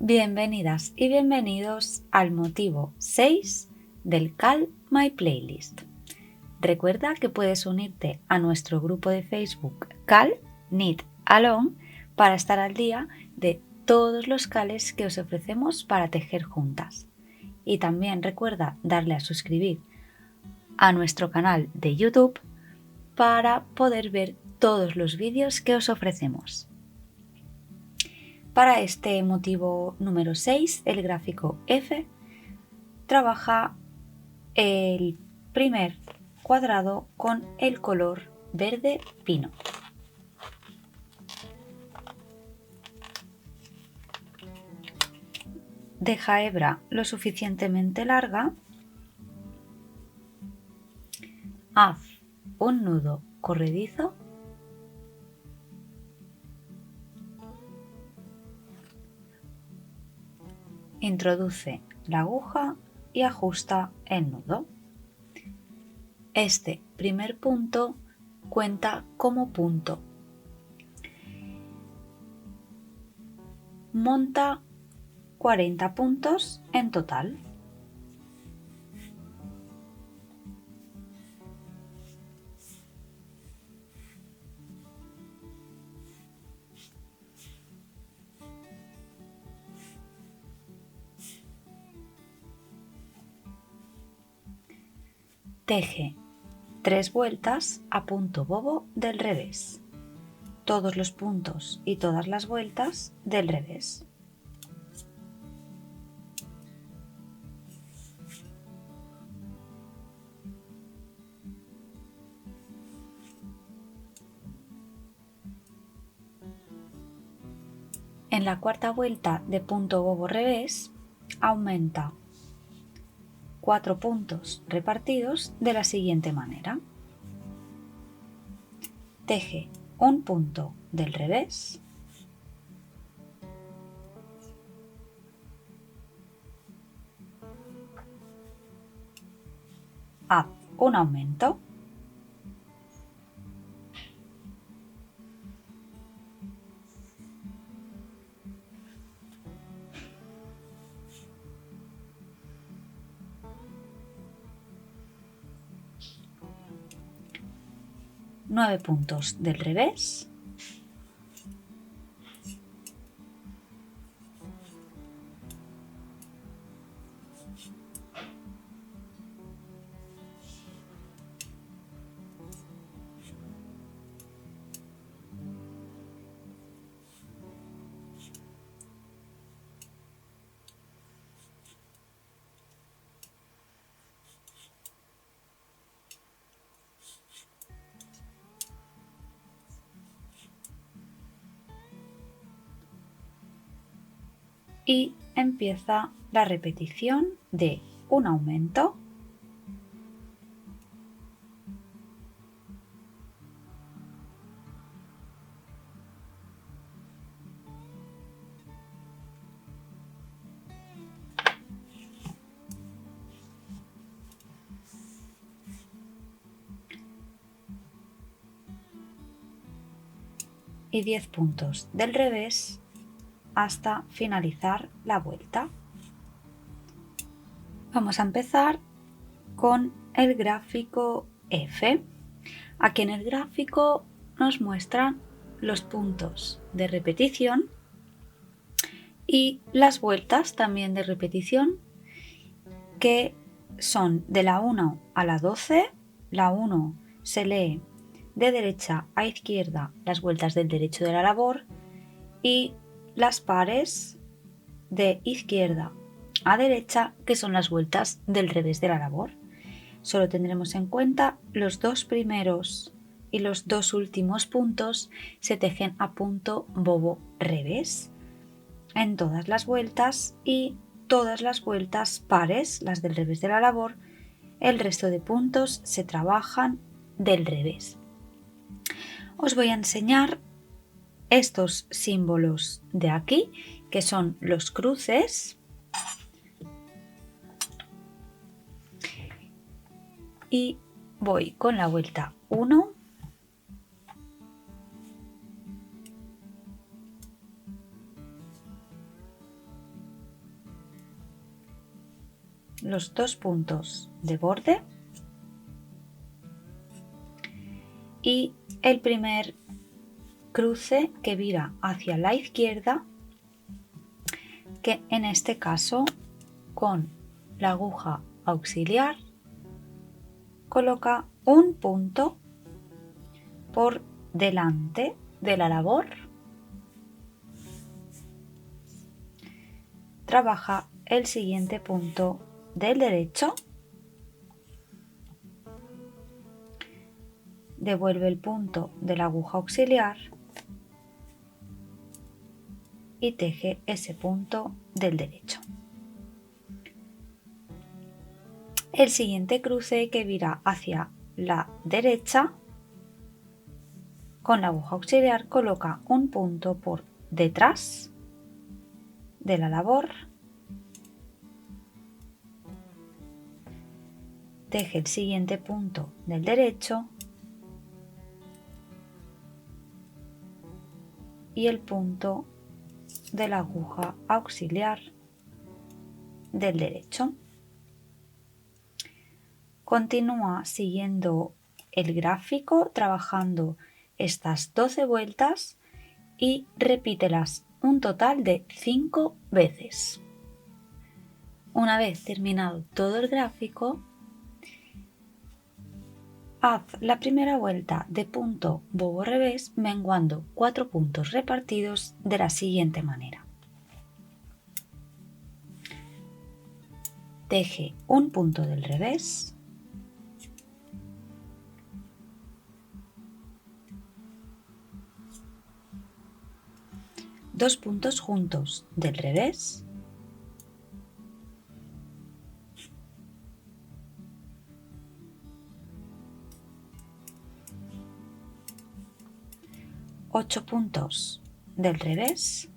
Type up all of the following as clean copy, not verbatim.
Bienvenidas y bienvenidos al motivo 6 del Calm My Playlist. Recuerda que puedes unirte a nuestro grupo de Facebook Calm Knit Along para estar al día de todos los cales que os ofrecemos para tejer juntas. Y también recuerda darle a suscribir a nuestro canal de YouTube para poder ver todos los vídeos que os ofrecemos. Para este motivo número 6, el gráfico F trabaja el primer cuadrado con el color verde pino. Deja hebra lo suficientemente larga, haz un nudo corredizo introduce la aguja y ajusta el nudo. Este primer punto cuenta como punto. Monta 40 puntos en total. Teje 3 vueltas a punto bobo del revés, todos los puntos y todas las vueltas del revés. En la cuarta vuelta de punto bobo revés, aumenta 4 puntos repartidos de la siguiente manera. Teje un punto del revés, haz un aumento, nueve puntos del revés, y empieza la repetición de un aumento, y 10 puntos del revés hasta finalizar la vuelta. Vamos a empezar con el gráfico F. Aquí en el gráfico nos muestran los puntos de repetición y las vueltas también de repetición, que son de la 1 a la 12. La 1 se lee de derecha a izquierda las vueltas del derecho de la labor y las pares de izquierda a derecha, que son las vueltas del revés de la labor. Solo tendremos en cuenta los dos primeros y los dos últimos puntos se tejen a punto bobo revés en todas las vueltas, y todas las vueltas pares, las del revés de la labor, el resto de puntos se trabajan del revés. Os voy a enseñar estos símbolos de aquí, que son los cruces, y voy con la vuelta 1, los 2 puntos de borde y el primer cruce que vira hacia la izquierda, que en este caso con la aguja auxiliar coloca un punto por delante de la labor. Trabaja el siguiente punto del derecho, devuelve el punto de la aguja auxiliar y teje ese punto del derecho. El siguiente cruce que vira hacia la derecha, con la aguja auxiliar coloca un punto por detrás de la labor, teje el siguiente punto del derecho y el punto de la aguja auxiliar del derecho. Continúa siguiendo el gráfico trabajando estas 12 vueltas y repítelas un total de 5 veces. Una vez terminado todo el gráfico, haz la primera vuelta de punto bobo revés menguando 4 puntos repartidos de la siguiente manera. Teje un punto del revés, dos puntos juntos del revés, ocho puntos del revés,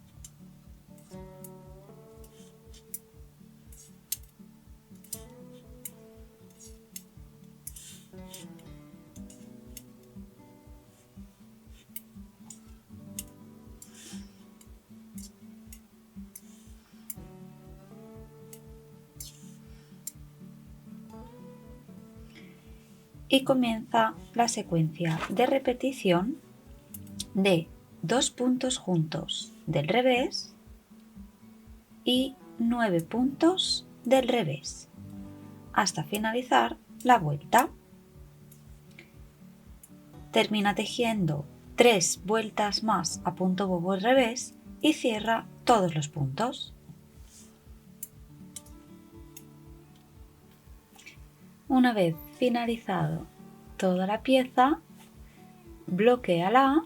y comienza la secuencia de repetición de 2 puntos juntos del revés y 9 puntos del revés hasta finalizar la vuelta. Termina tejiendo 3 vueltas más a punto bobo al revés y cierra todos los puntos. Una vez finalizado toda la pieza, bloquéala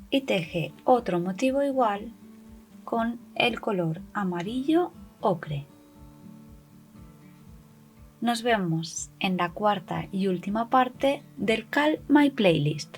y teje otro motivo igual con el color amarillo ocre. Nos vemos en la cuarta y última parte del Cal My Playlist.